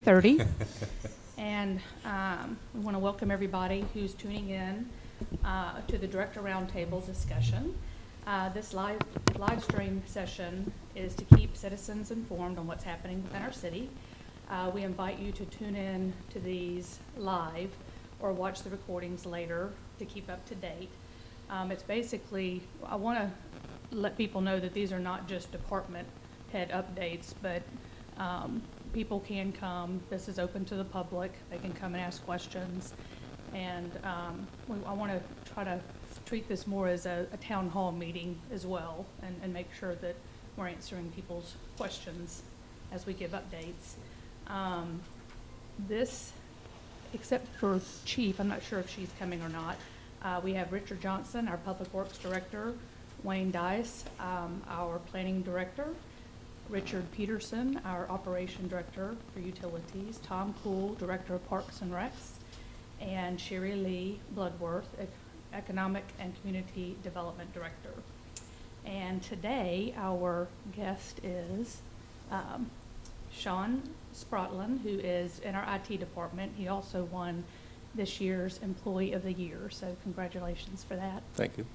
8:30. And we want to welcome everybody who's tuning in to the Director Roundtable discussion. This live stream session is to keep citizens informed on what's happening within our city. We invite you to tune in to these live or watch the recordings later to keep up to date. It's basically, I want to let people know that these are not just department head updates, but people can come. This is open to the public. They can come and ask questions. And I want to try to treat this more as a town hall meeting as well, and make sure that we're answering people's questions as we give updates. This, except for Chief, I'm not sure if she's coming or not, we have Richard Johnson, our Public Works Director, Wayne Dice, our Planning Director, Richard Peterson, our Operation Director for Utilities, Tom Poole, Director of Parks and Recs, and Sherry Lee Bloodworth, Economic and Community Development Director. And today our guest is Sean Sprotland, who is in our IT department. He also won this year's Employee of the Year, so congratulations for that. Thank you.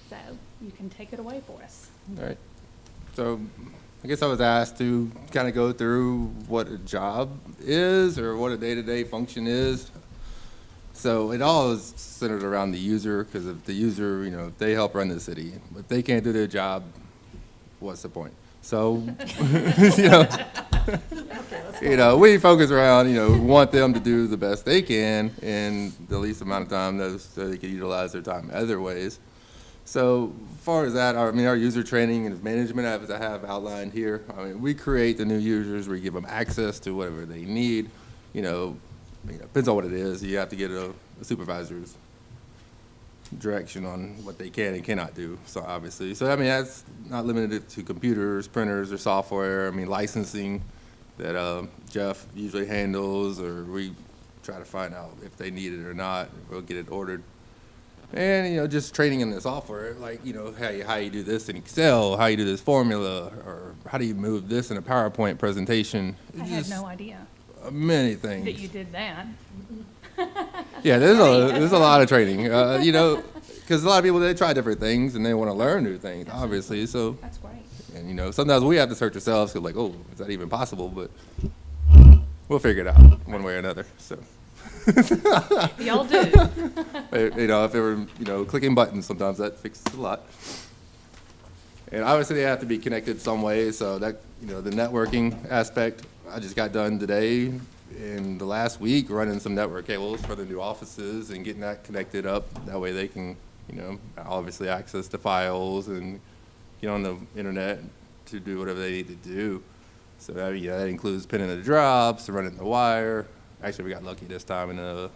So you can take it away for us. All right. So I guess I was asked to kind of go through what a job is or what a day-to-day function is. So it all is centered around the user, because if the user, if they help run the city, if they can't do their job, what's the point? So, we focus around, want them to do the best they can in the least amount of time so they can utilize their time other ways. So as far as that, our user training and management, as I have outlined here, we create the new users, we give them access to whatever they need. Depends on what it is. You have to get a supervisor's direction on what they can and cannot do, so obviously. So, that's not limited to computers, printers, or software. Licensing that Jeff usually handles, or we try to find out if they need it or not. We'll get it ordered. And, just training in the software, like, how you do this in Excel, how you do this formula, or how do you move this in a PowerPoint presentation. I had no idea many things. that you did that. Yeah, there's a lot of training, because a lot of people, they try different things and they want to learn new things, obviously. So That's great. And, sometimes we have to search ourselves, because like, oh, is that even possible? But we'll figure it out one way or another, so. Y'all do. If they were, clicking buttons, sometimes that fixes a lot. And obviously they have to be connected some way, so that, the networking aspect, I just got done today in the last week running some network cables for the new offices and getting that connected up. That way they can, obviously access the files and get on the internet to do whatever they need to do. So that includes pinning the drops, running the wire. Actually, we got lucky this time, and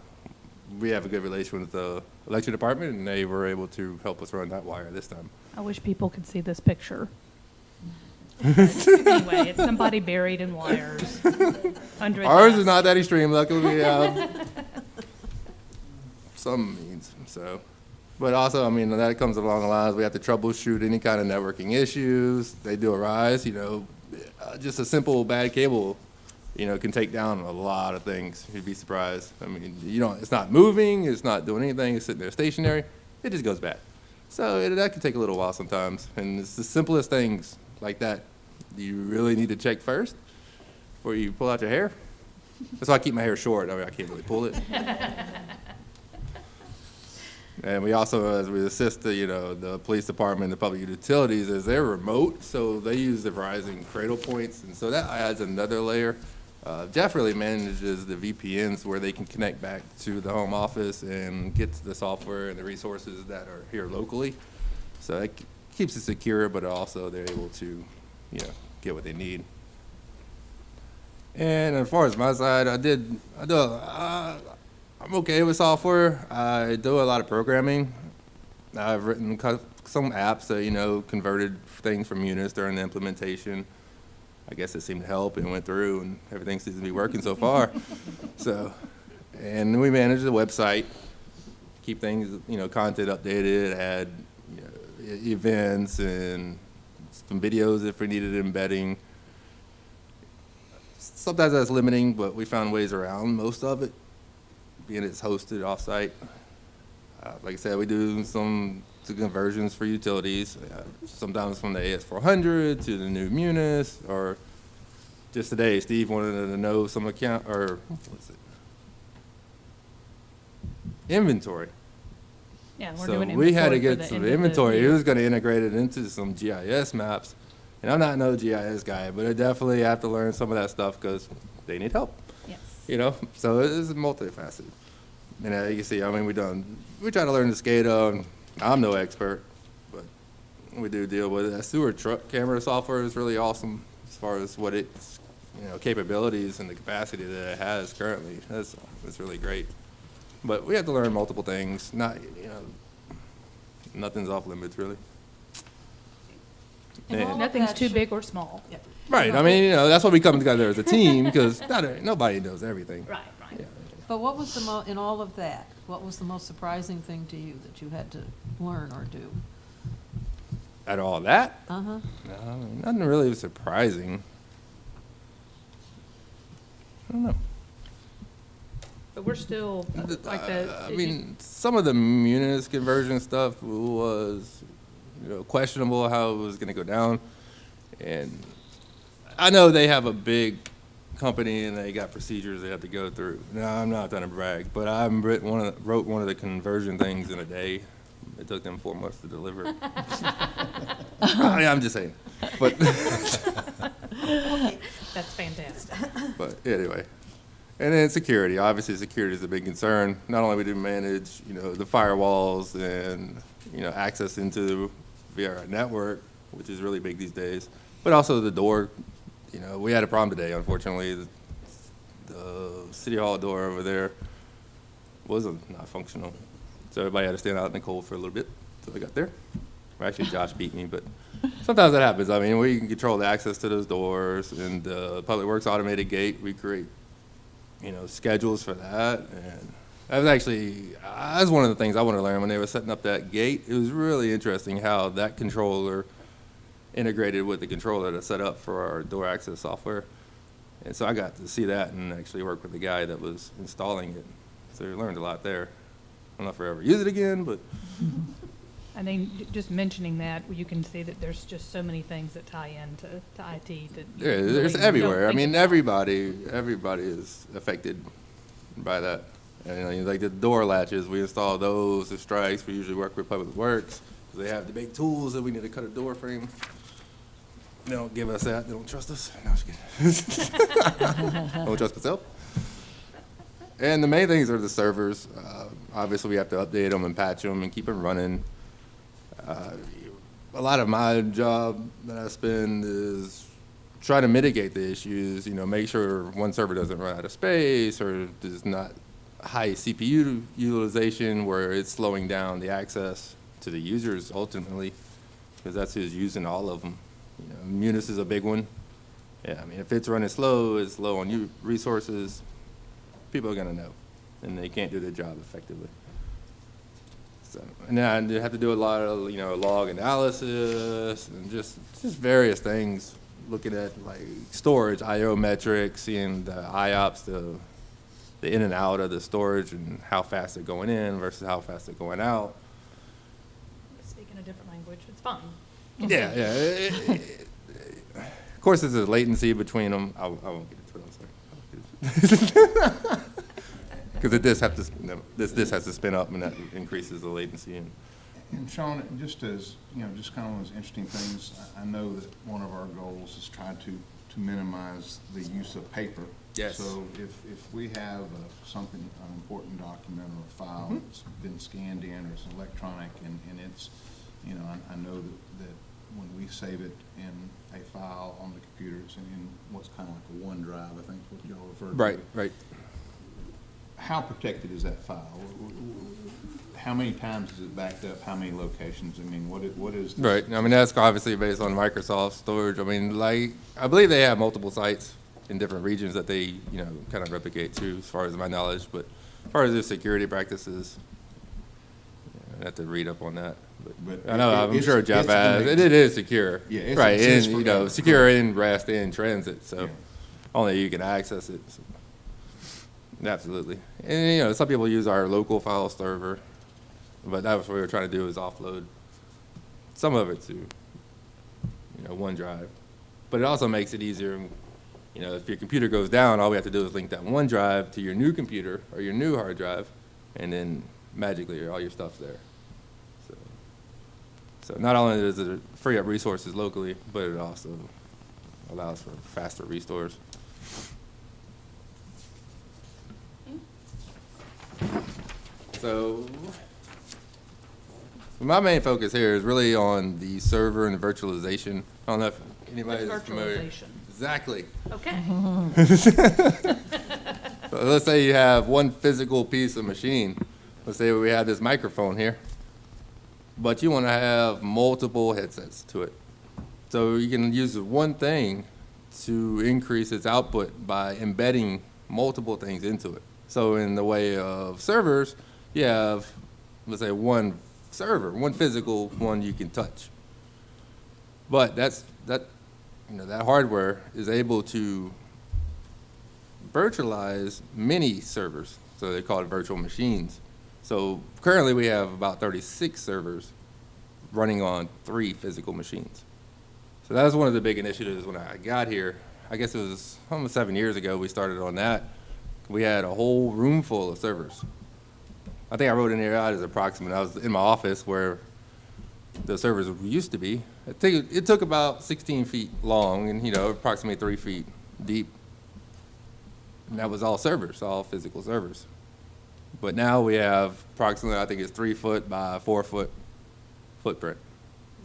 we have a good relation with the election department, and they were able to help us run that wire this time. I wish people could see this picture. Anyway, it's somebody buried in wires under a Ours desk. is not that extreme. Luckily, we have some means. So, but also, that comes along the lines. We have to troubleshoot any kind of networking issues. They do arise. Just a simple bad cable, can take down a lot of things. You'd be surprised. It's not moving. It's not doing anything. It's sitting there stationary. It just goes bad. So that can take a little while sometimes. And it's the simplest things like that you really need to check first before you pull out your hair. That's why I keep my hair short. I can't really pull it. And we also, as we assist the police department, the public utilities, as they're remote, so they use the Verizon Cradle Points, and so that adds another layer. Jeff really manages the VPNs where they can connect back to the home office and get to the software and the resources that are here locally. So that keeps it secure, but also they're able to, get what they need. And as far as my side, I'm okay with software. I do a lot of programming. I've written some apps that, converted things from Unix during the implementation. I guess it seemed to help and went through, and everything seems to be working so far. So, and we manage the website, keep things, content updated, add events and some videos if we needed embedding. sometimes that's limiting, but we found ways around most of it, being it's hosted offsite. Like I said, we do some conversions for utilities, sometimes from the AS400 to the new Munis, or just today, Steve wanted to know some account, or what was it? Inventory. Yeah, we're So doing we had to inventory for get the some end of the inventory. It year. was gonna integrate it into some GIS maps. And I'm not no GIS guy, but I definitely have to learn some of that stuff because they need help. Yes. You know, so it is multifaceted. And you can see, I mean, we try to learn the SCADA, and I'm no expert, but we do deal with it. That sewer truck camera software is really awesome as far as what its, capabilities and the capacity that it has currently. That's really great. But we have to learn multiple things. Nothing's off limits really. And all of Nothing's that too should- big or small. Yep. Right. I mean, that's why we come together as a team because nobody knows everything. Right, right. Yeah. But what was in all of that, what was the most surprising thing to you that you had to learn or do? Out of all that, Uh-huh. no, nothing really surprising. I don't know. But we're still, like I mean, some of the Munis conversion stuff was, questionable how it was going to go down. And I know they have a big company and they got procedures they have to go through. Now, I'm not trying to brag, but I wrote one of the conversion things in a day. It took them 4 months to deliver. I'm just saying. But, that's fantastic. but anyway. And then security. Obviously, security is a big concern. Not only do we manage, the firewalls and, access into via our network, which is really big these days, but also the door. We had a problem today, unfortunately. The City Hall door over there wasn't not functional. So everybody had to stand out in the cold for a little bit until they got there. Or actually, Josh beat me, but sometimes that happens. I mean, we can control the access to those doors, and the Public Works automated gate, we create, schedules for that. And that was one of the things I wanted to learn when they were setting up that gate. It was really interesting how that controller integrated with the controller to set up for our door access software. And so I got to see that and actually work with the guy that was installing it. So we learned a lot there. I don't know if we'll ever use it again, but I think just mentioning that, you can see that there's just so many things that tie into IT that. you really there's don't everywhere. I think mean, about. everybody is affected by that. And, like the door latches, we install those. The strikes, we usually work with Public Works. They have the big tools that we need to cut a door frame. They don't give us that. They don't trust us. No, I'm just kidding. Don't trust myself. And the main things are the servers. Obviously, we have to update them and patch them and keep them running. A lot of my job that I spend is trying to mitigate the issues, make sure one server doesn't run out of space or there's not high CPU utilization where it's slowing down the access to the users ultimately, because that's who's using all of them. Munis is a big one. Yeah, I mean, if it's running slow, it's low on resources, people are gonna know, and they can't do their job effectively. So, and then you have to do a lot of, log analysis and just various things, looking at like storage, I/O metrics, seeing the IOPS, the in and out of the storage and how fast they're going in versus how fast they're going out. Speaking a different language, it's fun. Yeah. Of course, there's a latency between them. I won't get into it, I'm sorry. Because this has to spin up, and that increases the latency. And Sean, just as, just kind of one of those interesting things, I know that one of our goals is try to minimize the use of paper. Yes. So if we have something, an important document or a file that's been scanned in or it's electronic and it's, I know that when we save it in a file on the computer, it's in what's kind of like a OneDrive, I think is what y'all refer to. Right. How protected is that file? How many times is it backed up? How many locations? I mean, what is? Right. I mean, that's obviously based on Microsoft storage. I mean, I believe they have multiple sites in different regions that they, kind of replicate to, as far as my knowledge. But as far as their security practices, I have to read up on that. But I know, I'm sure Jeff has. It is secure. Yeah, it's right. exists And, forever. secure in rest and transit. So, only you can access it. So, absolutely. And, you know, some people use our local file server, but that's what we were trying to do is offload some of it to, you know, OneDrive. But it also makes it easier, you know, if your computer goes down, all we have to do is link that OneDrive to your new computer or your new hard drive, and then magically all your stuff's there. So not only does it free up resources locally, but it also allows for faster restores. So my main focus here is really on the server and the virtualization. I don't know if anybody is familiar. Virtualization. Exactly. Okay. So let's say you have one physical piece of machine. Let's say we have this microphone here, but you want to have multiple headsets to it. So you can use one thing to increase its output by embedding multiple things into it. So in the way of servers, you have, let's say, one server, one physical one you can touch. But that hardware is able to virtualize many servers. So they call it virtual machines. So currently we have about 36 servers running on 3 physical machines. So that was one of the big initiatives when I got here. I guess it was almost 7 years ago we started on that. We had a whole room full of servers. I think I wrote in there out as approximate. I was in my office where the servers used to be. I think it took about 16 feet long and, you know, approximately 3 feet deep. And that was all servers, all physical servers. But now we have approximately, I think it's 3 foot by 4 foot footprint.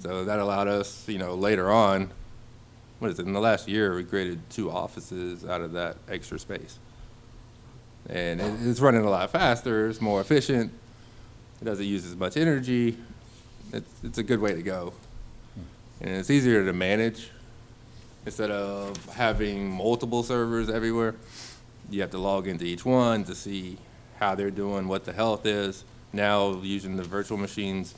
So that allowed us, you know, later on, in the last year, we created 2 offices out of that extra space. And it's running a lot faster, it's more efficient, it doesn't use as much energy. It's a good way to go. And it's easier to manage. Instead of having multiple servers everywhere, you have to log into each one to see how they're doing, what the health is. Now, using the virtual machines,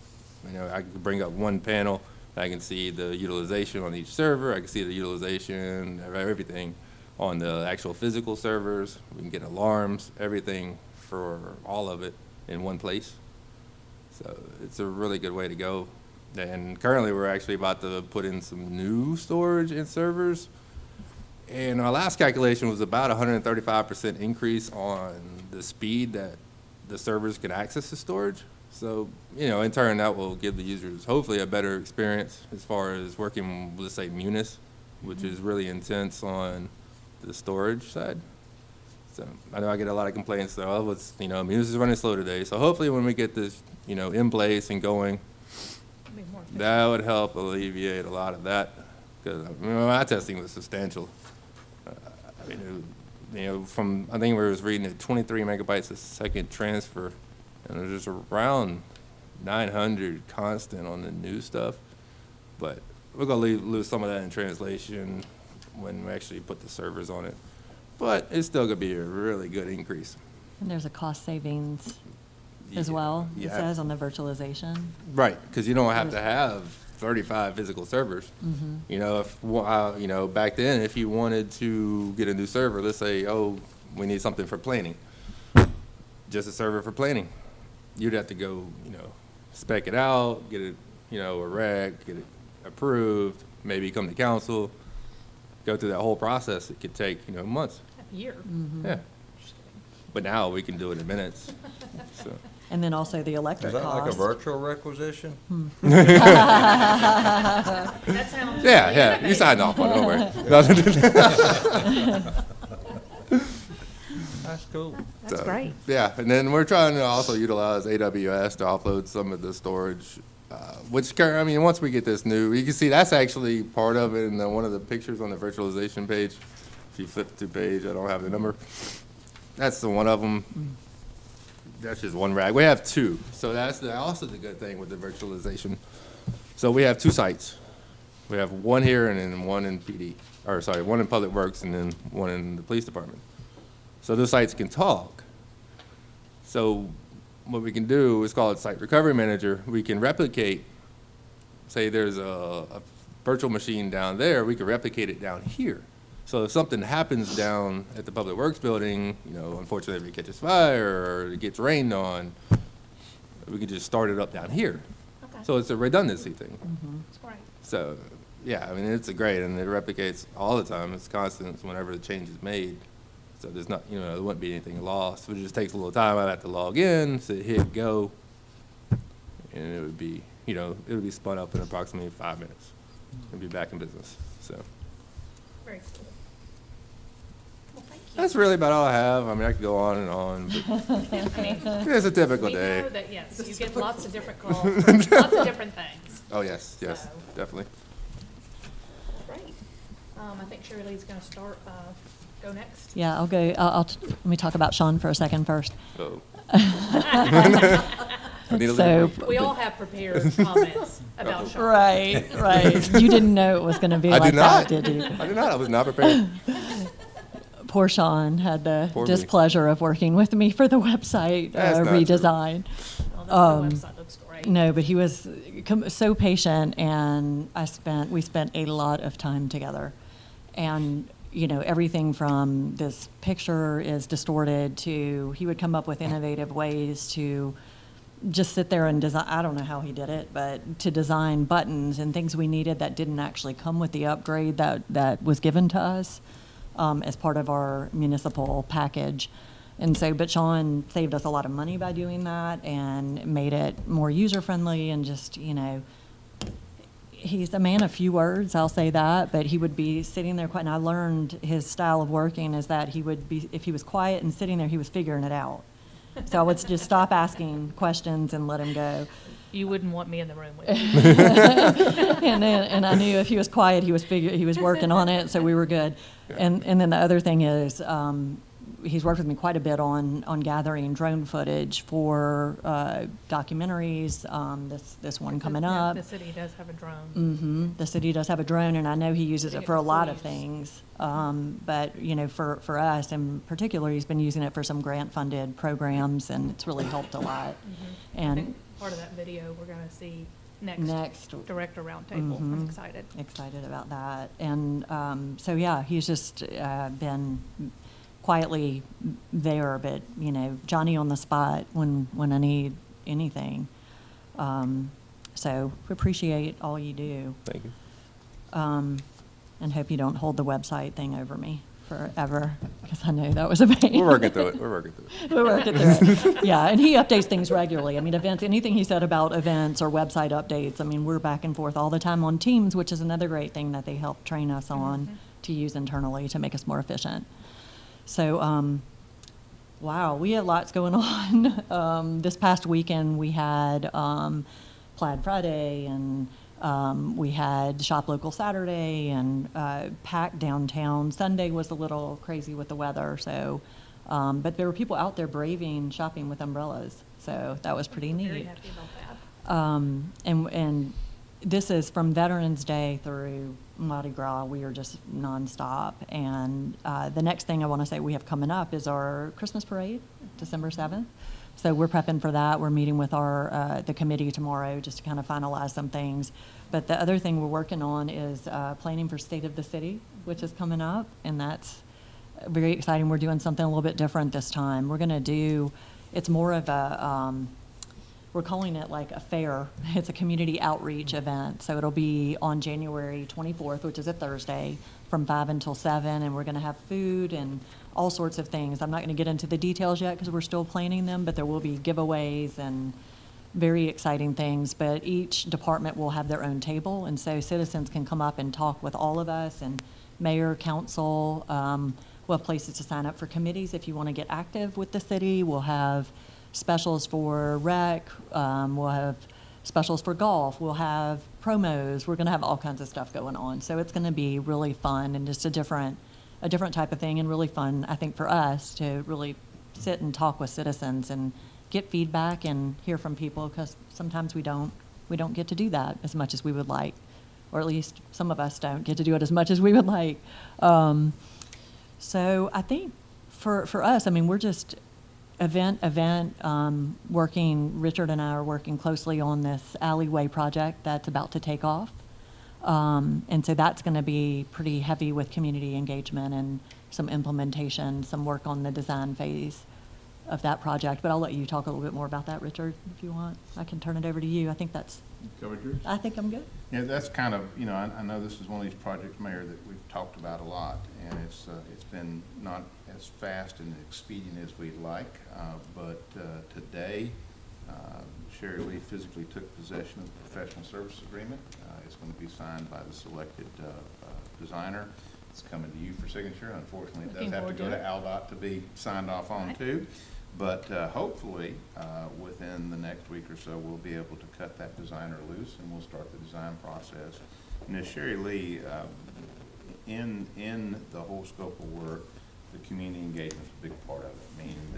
you know, I can bring up one panel, I can see the utilization on each server, I can see the utilization of everything on the actual physical servers. We can get alarms, everything for all of it in one place. So it's a really good way to go. And currently we're actually about to put in some new storage in servers. And our last calculation was about 135% increase on the speed that the servers can access the storage. So, you know, in turn, that will give the users hopefully a better experience as far as working with, say, Munis, which is really intense on the storage side. So I know I get a lot of complaints though, oh, it's, you know, Munis is running slow today. So hopefully when we get this, you know, in place and going, Be more efficient. that would help alleviate a lot of that. Because, you know, my testing was substantial. I mean, you know, from, I think we was reading at 23 megabytes a second transfer, and it was just around 900 constant on the new stuff. But we're going to lose some of that in translation when we actually put the servers on it. But it's still going to be a really good increase. And there's a cost savings as Yeah. well, it Yeah. says on the virtualization. Right, because you don't have to have 35 physical servers. Mm-hmm. You know, if you know, back then, if you wanted to get a new server, let's say, oh, we need something for planning, just a server for planning, you'd have to go, you know, spec it out, get it, you know, a rec, get it approved, maybe come to council, go through that whole process. It could take, you know, months. A year. Yeah. But now we can do it in minutes. So. And then also the Is electric that like a cost. virtual requisition? That sounds. Yeah, you signed off on it, don't worry. That's cool. That's So, great. Yeah, and then we're trying to also utilize AWS to offload some of the storage, I mean, once we get this new, you can see that's actually part of it in one of the pictures on the virtualization page. If you flip to page, I don't have the number. That's the one of them. That's just one rack. We have 2, so that's also the good thing with the virtualization. So we have 2 sites. We have one here and then one in PD, or sorry, one in Public Works and then one in the police department. So those sites can talk. So what we can do is call it Site Recovery Manager. We can replicate, say there's a virtual machine down there, we can replicate it down here. So if something happens down at the Public Works building, you know, unfortunately, if it catches fire or it gets rained on, we could just start it up down here. Okay. So it's a redundancy thing. That's great. So, yeah, I mean, it's a great, and it replicates all the time. It's constant whenever the change is made. So there's not, you know, there wouldn't be anything lost. It just takes a little time. I'd have to log in, so hit go, and it would be, you know, it would be spun up in approximately 5 minutes. It'd be back in business. So Very cool. Well, thank you. that's really about all I have. I mean, I could go on and on, but I mean, it's a typical we day. know that, yes, you get lots of different calls, lots of different things. Oh, yes, yes, So- definitely. Great. I think Shirley Lee's gonna start, go next. Yeah, I'll go, let me talk about Sean for a second first. So. I need a little So- break. We all have prepared comments about Sean. Right. You didn't know it was going to be I like did that, not. did you? I did not. I was not prepared. Poor Sean had the Poor me. displeasure of working with me for the website That's not true. redesign. Oh, the website looks great. No, but he was so patient, and we spent a lot of time together. And, you know, everything from this picture is distorted to he would come up with innovative ways to just sit there and design. I don't know how he did it, but to design buttons and things we needed that didn't actually come with the upgrade that was given to us as part of our municipal package. And so, but Sean saved us a lot of money by doing that and made it more user-friendly and just, you know, he's a man of few words, I'll say that, but he would be sitting there quiet, and I learned his style of working is that he would be, if he was quiet and sitting there, he was figuring it out. So I would just stop asking questions and let him go. You wouldn't want me in the room with you. And I knew if he was quiet, he was working on it, so we were good. And then the other thing is, he's worked with me quite a bit on gathering drone footage for documentaries. This one coming Yeah, up. The city does have a drone. The city does have a drone, and I know he uses it for a lot of Employees. things. But, you know, for us in particular, he's been using it for some grant-funded programs, and it's really helped a lot. I And think part of that video we're gonna see next next, Director Roundtable. I'm excited. excited about that. And so, yeah, he's just been quietly there, but, you know, Johnny on the spot when I need anything. So we appreciate all you do. Thank you. And hope you don't hold the website thing over me forever, because I know that was a pain. We're working through it. We're working through it. We're working through it. Yeah, and he updates things regularly. I mean, events, anything he said about events or website updates, I mean, we're back and forth all the time on Teams, which is another great thing that they help train us on to use internally to make us more efficient. So, wow, we had lots going on. This past weekend, we had Plaid Friday, and we had Shop Local Saturday, and packed downtown. Sunday was a little crazy with the weather, so, but there were people out there braving shopping with umbrellas, so that was pretty Very neat. happy about that. And this is from Veterans Day through Mardi Gras. We are just nonstop. And the next thing I want to say we have coming up is our Christmas parade, December 7th. So we're prepping for that. We're meeting with the committee tomorrow just to kind of finalize some things. But the other thing we're working on is planning for State of the City, which is coming up, and that's very exciting. We're doing something a little bit different this time. We're going to do, it's more of a, we're calling it like a fair. It's a community outreach event. So it'll be on January 24th, which is a Thursday, from 5 until 7, and we're going to have food and all sorts of things. I'm not going to get into the details yet because we're still planning them, but there will be giveaways and very exciting things. But each department will have their own table, and so citizens can come up and talk with all of us, and mayor, council. We'll have places to sign up for committees if you want to get active with the city. We'll have specials for rec. We'll have specials for golf. We'll have promos. We're going to have all kinds of stuff going on. So it's going to be really fun and just a different type of thing, and really fun, I think, for us to really sit and talk with citizens and get feedback and hear from people, because sometimes we don't get to do that as much as we would like, or at least some of us don't get to do it as much as we would like. So I think for us, I mean, we're just event, working, Richard and I are working closely on this alleyway project that's about to take off. And so that's going to be pretty heavy with community engagement and some implementation, some work on the design phase of that project. But I'll let you talk a little bit more about that, Richard, if you want. I can turn it over to you. I think Covered yours? I think I'm good. Yeah, that's kind of, you know, I know this is one of these projects, Mayor, that we've talked about a lot, and it's been not as fast and expedient as we'd like, but today, Sherry Lee physically took possession of the professional service agreement. It's going to be signed by the selected designer. It's coming to you for signature. Unfortunately, it does Looking have to forward go to to it. AlDOT to be signed off on Right. too. But hopefully, within the next week or so, we'll be able to cut that designer loose and we'll start the design process. And as Sherry Lee, in the whole scope of work, the community engagement is a big part of it, meaning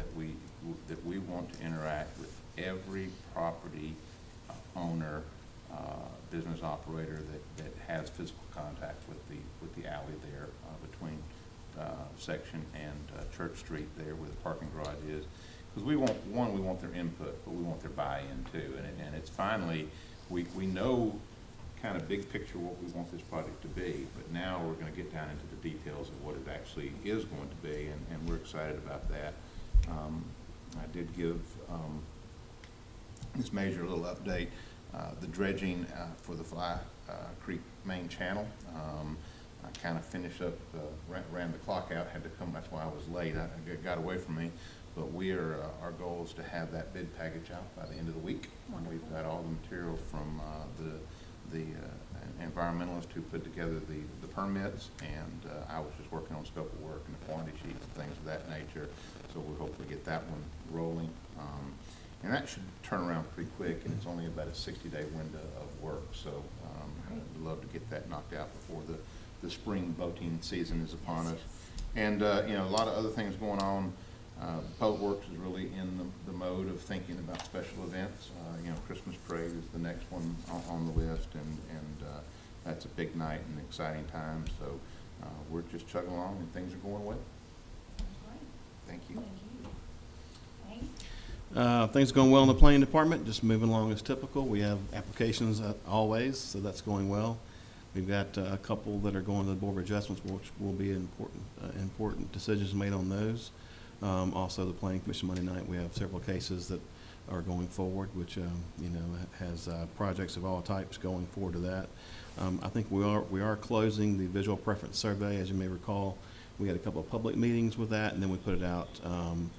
that we want to interact with every property owner, business operator that has physical contact with the alley there between Section and Church Street there where the parking garage is. Because we want their input, but we want their buy-in too. And it's finally, we know kind of big picture what we want this project to be, but now we're going to get down into the details of what it actually is going to be, and we're excited about that. I did give Ms. Major a little update. The dredging for the Fly Creek main channel. I kind of finished up, ran the clock out, had to come, that's why I was late. It got away from me. But our goal is to have that bid package out by the end of the week. Wonderful. We've got all the material from the environmentalist who put together the permits, and I was just working on scope of work and the quantity sheets and things of that nature. So we'll hopefully get that one rolling. And that should turn around pretty quick, and it's only about a 60-day window of work. So I'd love to get that knocked out before the spring boating season is upon us. And, you know, a lot of other things going on. Public Works is really in the mode of thinking about special events. You know, Christmas Parade is the next one on the list, and that's a big night and exciting time. So we're just chugging along, and things are going well. Thank you. Things are going well in the planning department, just moving along as typical. We have applications always, so that's going well. We've got a couple that are going to the Board of Adjustments, which will be important decisions made on those. Also, the Planning Commission Monday night, we have several cases that are going forward, which you know, has projects of all types going forward to that. I think we are closing the visual preference survey. As you may recall, we had a couple of public meetings with that, and then we put it out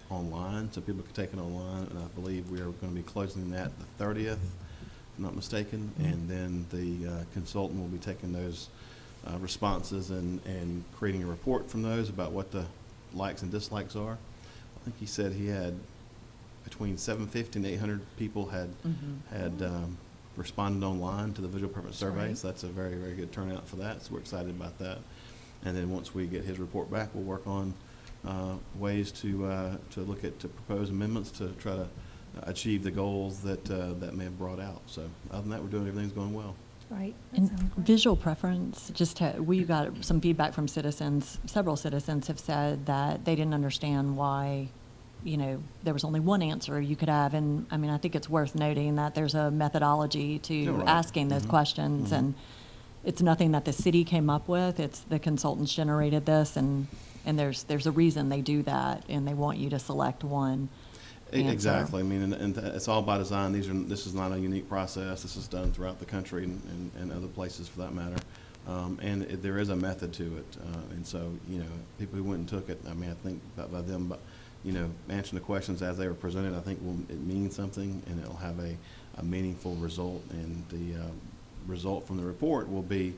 online, so people could take it online. And I believe we are going to be closing that the 30th, if I'm not mistaken. And then the consultant will be taking those responses and creating a report from those about what the likes and dislikes are. I think he said he had between 750 and 800 people had responded online to the visual preference survey. So that's a very, very good turnout for that. So we're excited about that. And then once we get his report back, we'll work on ways to propose amendments to try to achieve the goals that may have brought out. So other than that, we're doing everything's going well. Right. And visual preference, we got some feedback from citizens. Several citizens have said that they didn't understand why, you know, there was only one answer you could have. And I mean, I think it's worth noting that there's a methodology to Yeah, right. asking those questions. And it's nothing that the city came up with. It's the consultants generated this, and there's a reason they do that, and they want you to select one answer. Exactly. I mean, and it's all by design. This is not a unique process. This is done throughout the country and other places for that matter. And there is a method to it. And so, you know, people who went and took it, I mean, I think by them, you know, answering the questions as they were presented, I think it means something, and it'll have a meaningful result. And the result from the report will be,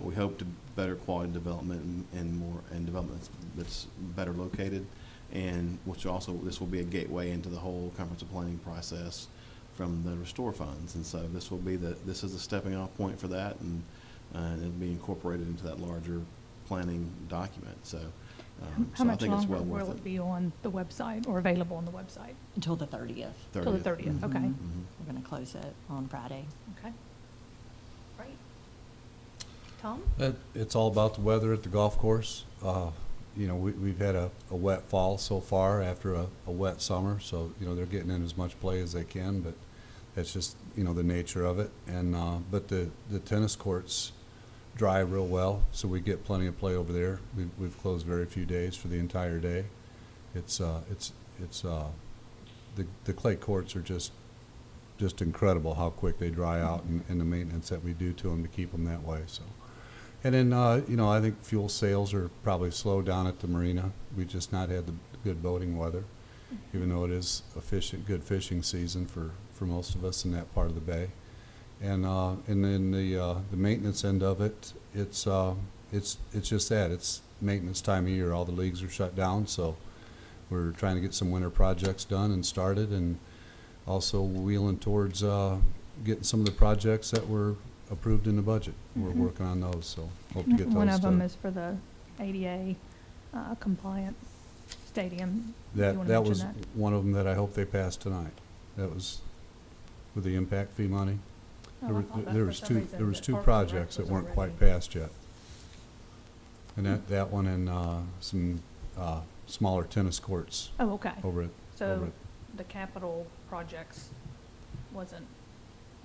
we hope, to better quality development and development that's better located. And this will be a gateway into the whole comprehensive planning process from the restore funds. And so this is a stepping off point for that, and it'll be incorporated into that larger planning document. So, How much I think it's longer well worth will it. it be on the website or available on the website? Until the 30th. Till the 30th, okay. Mhm. We're going to close it on Friday. Okay. Great. Tom? It's all about the weather at the golf course. You know, we've had a wet fall so far after a wet summer, so, you know, they're getting in as much play as they can, but that's just, you know, the nature of it. And but the tennis courts dry real well, so we get plenty of play over there. We've closed very few days for the entire day. It's the clay courts are just incredible how quick they dry out, and the maintenance that we do to them to keep them that way. So, and then I think fuel sales are probably slow down at the marina. We've just not had the good boating weather, even though it is a good fishing season for most of us in that part of the bay. And then the maintenance end of it, it's just that it's maintenance time of year. All the leagues are shut down, so we're trying to get some winter projects done and started, and also wheeling towards getting some of the projects that were approved in the budget. We're working on those, so hope to get those One of them done. is for the ADA compliant stadium. You That wanna mention was one of them that I hope they pass tonight. That was with the impact fee money. Oh, I thought that There for was some two reason that two Parks and Rec projects that was weren't quite already- passed yet. And that one and some smaller tennis courts Oh, okay. over at So the capital projects wasn't.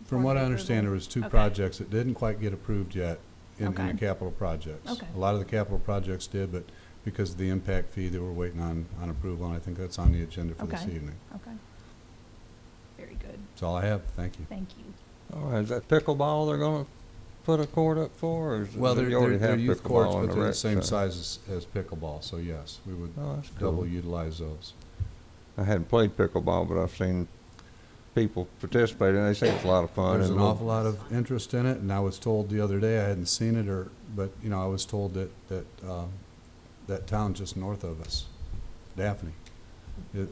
From what I for the understand, there approval? was two Okay. projects that didn't quite get approved yet in Okay. the capital projects. Okay. A lot of the capital projects did, but because of the impact fee, they were waiting on approval, and I think that's on the agenda for this Okay. evening. Okay. Very good. That's all I have. Thank you. Thank you. All right, is that pickleball they're gonna put a court up for, or is Well, you already they're have youth courts, pickleball on but the they're the rec same center? size as pickleball, so yes, we would Oh, that's cool. double utilize those. I hadn't played pickleball, but I've seen people participate, and they say it's a lot of fun. There's and an we'll- awful lot of interest in it, and I was told the other day, I hadn't seen it, but I was told that town just north of us, Daphne,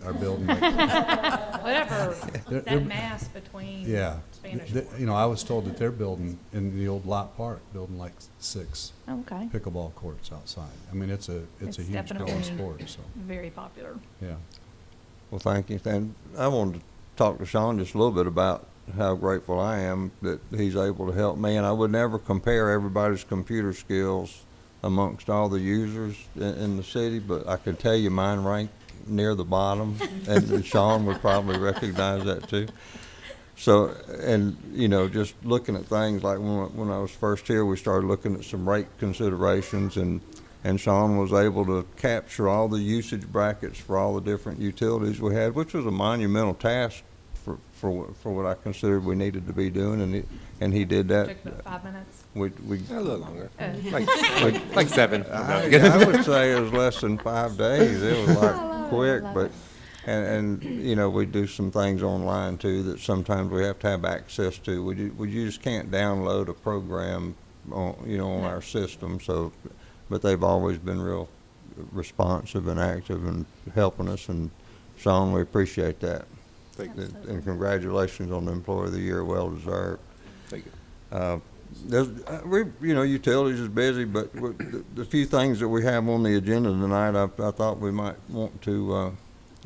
are building like, Whatever, They're- that mass between yeah. Spanish. I was told that they're building in the old lot park, building like 6 Okay. pickleball courts outside. I mean, it's a It's huge growing definitely- sport, so, Very popular. yeah. Well, thank you. And I wanted to talk to Sean just a little bit about how grateful I am that he's able to help me. And I would never compare everybody's computer skills amongst all the users in the city, but I can tell you mine rank near the bottom, and Sean would probably recognize that too. So, and, just looking at things like when I was first here, we started looking at some rate considerations, and Sean was able to capture all the usage brackets for all the different utilities we had, which was a monumental task for what I considered we needed to be doing, and he did that. Took about 5 minutes. We A little longer, Oh. like 7. I would say it was less than 5 days. It was like quick, but, and we do some things online too that sometimes we have to have access to. We just can't download a program on our system, so, but they've always been real responsive and active and helping us, and Sean, we appreciate that. Thank you. And congratulations on the Employee of the Year, well deserved. Thank you. Utilities is busy, but the few things that we have on the agenda tonight, I thought we might want to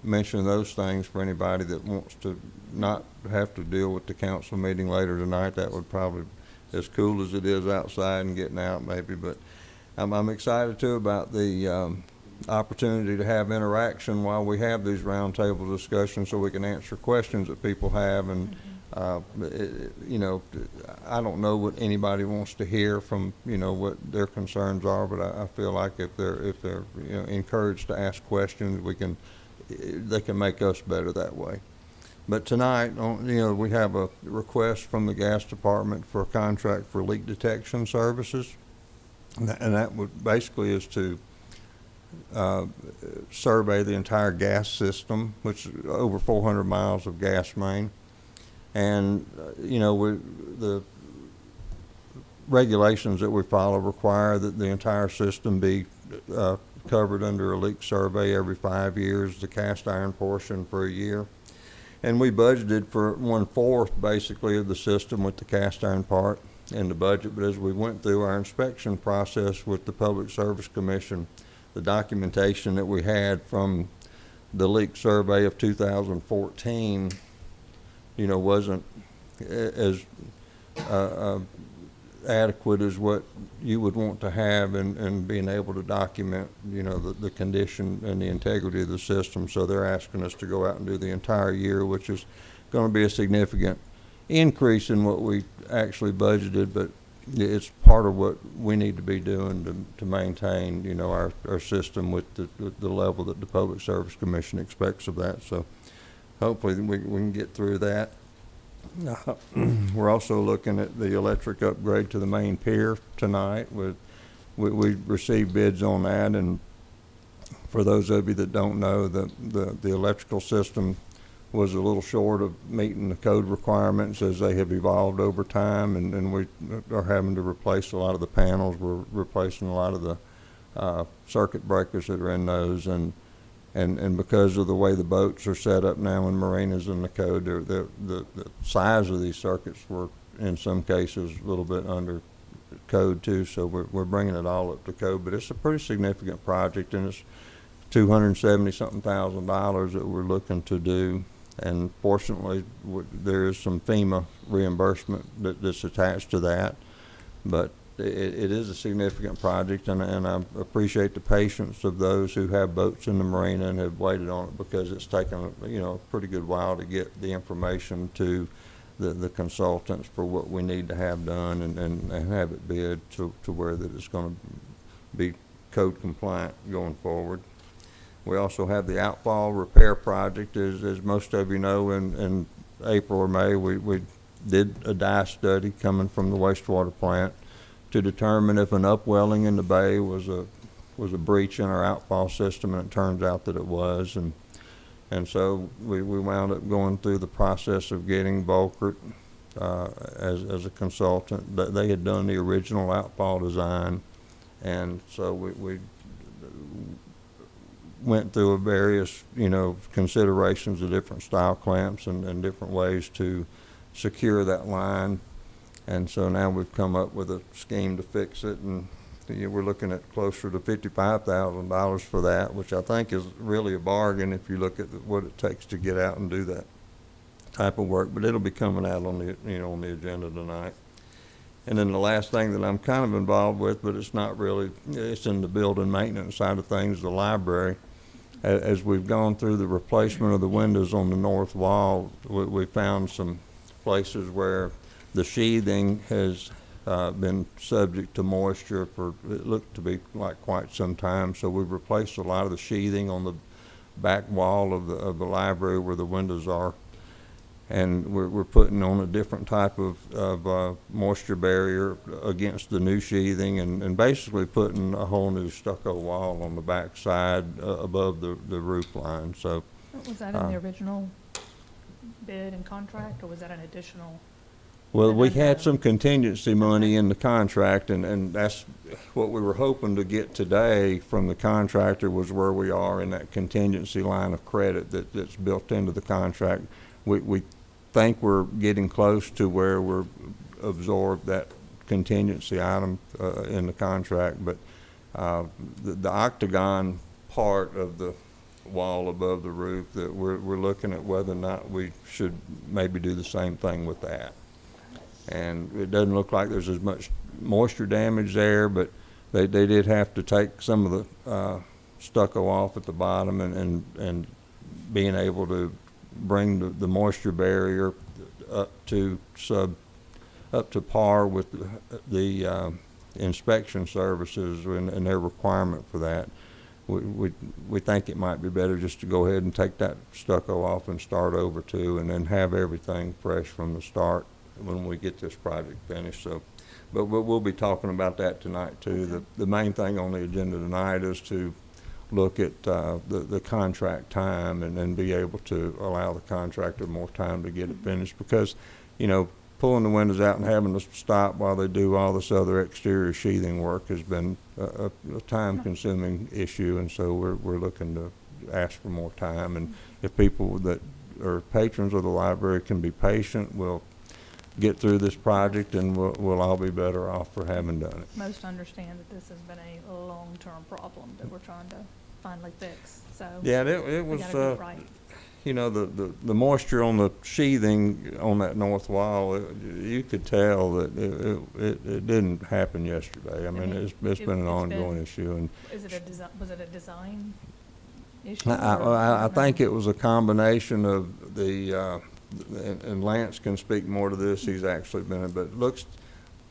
mention those things for anybody that wants to not have to deal with the council meeting later tonight. That would probably, as cool as it is outside and getting out maybe, but I'm excited too about the opportunity to have interaction while we have these roundtable discussions, so we can answer questions that people have. And I don't know what anybody wants to hear from what their concerns are, but I feel like if they're encouraged to ask questions, they can make us better that way. But tonight, we have a request from the gas department for a contract for leak detection services, and that would basically is to survey the entire gas system, which is over 400 miles of gas main. And, the regulations that we follow require that the entire system be covered under a leak survey every 5 years, the cast iron portion for a year. And we budgeted for 1/4 basically of the system with the cast iron part in the budget. But as we went through our inspection process with the Public Service Commission, the documentation that we had from the leak survey of 2014, wasn't as adequate as what you would want to have in being able to document, the condition and the integrity of the system. So they're asking us to go out and do the entire year, which is going to be a significant increase in what we actually budgeted, but it's part of what we need to be doing to maintain, you know, our system with the level that the Public Service Commission expects of that. So hopefully we can get through that. We're also looking at the electric upgrade to the main pier tonight. We received bids on that, and for those of you that don't know, the electrical system was a little short of meeting the code requirements as they have evolved over time, and we are having to replace a lot of the panels. We're replacing a lot of the circuit breakers that are in those, and because of the way the boats are set up now in marinas in the code, the size of these circuits were in some cases a little bit under code too, so we're bringing it all up to code. But it's a pretty significant project, and it's $270-something thousand that we're looking to do. And fortunately, there is some FEMA reimbursement that's attached to that. But it is a significant project, and I appreciate the patience of those who have boats in the marina and have waited on it, because it's taken, you know, a pretty good while to get the information to the consultants for what we need to have done and have it bid to where that it's going to be code compliant going forward. We also have the outfall repair project. As most of you know, in April or May, we did a dye study coming from the wastewater plant to determine if an upwelling in the bay was a breach in our outfall system, and it turns out that it was. And so we wound up going through the process of getting Volkert as a consultant. They had done the original outfall design, and so we went through various, you know, considerations of different style clamps and different ways to secure that line. And so now we've come up with a scheme to fix it, and we're looking at closer to $55,000 for that, which I think is really a bargain if you look at what it takes to get out and do that type of work. But it'll be coming out on the, you know, on the agenda tonight. And then the last thing that I'm kind of involved with, but it's not really, it's in the building maintenance side of things, the library. As we've gone through the replacement of the windows on the north wall, we found some places where the sheathing has been subject to moisture for, it looked to be like quite some time. So we've replaced a lot of the sheathing on the back wall of the library where the windows are. And we're putting on a different type of moisture barrier against the new sheathing, and basically putting a whole new stucco wall on the back side above the roof line. So Was that in the original bid and contract, or was that an additional? well, we had some contingency money in the contract, and that's what we were hoping to get today from the contractor, was where we are in that contingency line of credit that's built into the contract. We think we're getting close to where we're absorbed that contingency item in the contract, but the octagon part of the wall above the roof, that we're looking at whether or not we should maybe do the same thing with that. And it doesn't look like there's as much moisture damage there, but they did have to take some of the stucco off at the bottom, and being able to bring the moisture barrier up to par with the inspection services and their requirement for that. We think it might be better just to go ahead and take that stucco off and start over too, and then have everything fresh from the start when we get this project finished. So, but we'll be talking about that tonight too. Okay. The main thing on the agenda tonight is to look at the contract time, and then be able to allow the contractor more time to get it finished, because, you know, pulling the windows out and having to stop while they do all this other exterior sheathing work has been a time-consuming issue, and so we're looking to ask for more time. And if people that are patrons of the library can be patient, we'll get through this project, and we'll all be better off for having done it. Most understand that this has been a long-term problem that we're trying to finally fix, so. Yeah, it we was, gotta do it right. you know, the moisture on the sheathing on that north wall, you could tell that it didn't happen yesterday. I mean, it's been an ongoing issue. And Was it a design issue? I think it was a combination of the, and Lance can speak more to this, he's actually been, but it looks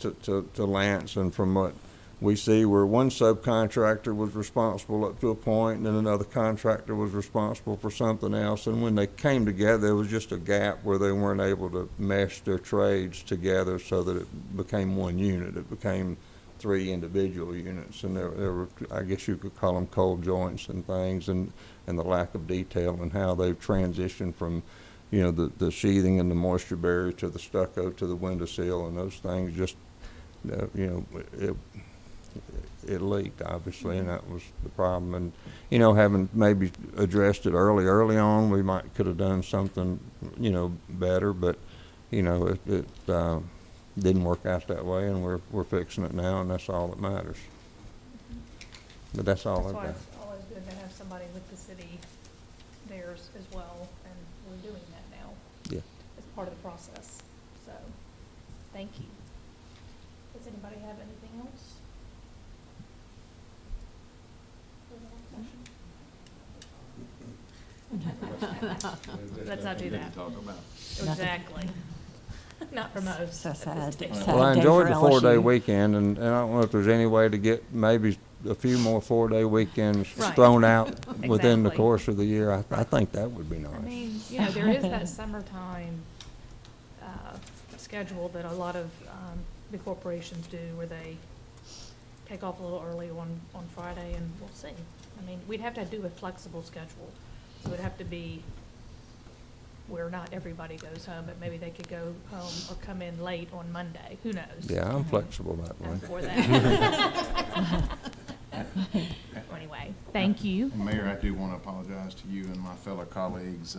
to Lance, and from what we see, where one subcontractor was responsible up to a point, and then another contractor was responsible for something else. And when they came together, there was just a gap where they weren't able to mesh their trades together so that it became one unit. It became 3 individual units, and there were, I guess you could call them cold joints and things, and the lack of detail and how they've transitioned from, you know, the sheathing and the moisture barrier to the stucco to the window sill and those things. Just, you know, it leaked, obviously, and that was the problem. And, you know, having maybe addressed it early on, we could have done something, you know, better, but, you know, it didn't work out that way, and we're fixing it now, and that's all that matters. But that's all That's I've why got. it's always good to have somebody with the city there as well, and we're doing that now. Yeah. As part of the process, so, thank you. Does anybody have anything else? Let's not do that. Talk about. Exactly. Not for most. So sad. It's Sad Well, I day enjoyed for the 4-day LSU. weekend, and I don't know if there's any way to get maybe a few more 4-day weekends Right. thrown out within the Exactly. course of the year. I think that would be I nice. mean, you know, there is that summertime schedule that a lot of big corporations do, where they take off a little early on Friday, and we'll see. I mean, we'd have to do a flexible schedule. So it'd have to be where not everybody goes home, but maybe they could go home or come in late on Monday. Who knows? Yeah, I'm flexible that I'm way. for that. Anyway, thank you. And Mayor, I do want to apologize to you and my fellow colleagues.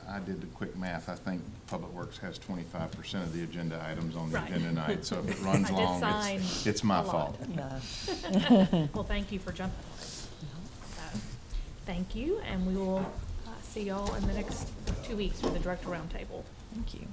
I did the quick math. I think Public Works has 25% of the agenda items on the Right. agenda tonight, so if it runs I did long, sign it's my a lot. fault. Yeah. Well, thank you for jumping on it. Thank you, and we will see y'all in the next 2 weeks for the Director Roundtable. Thank you.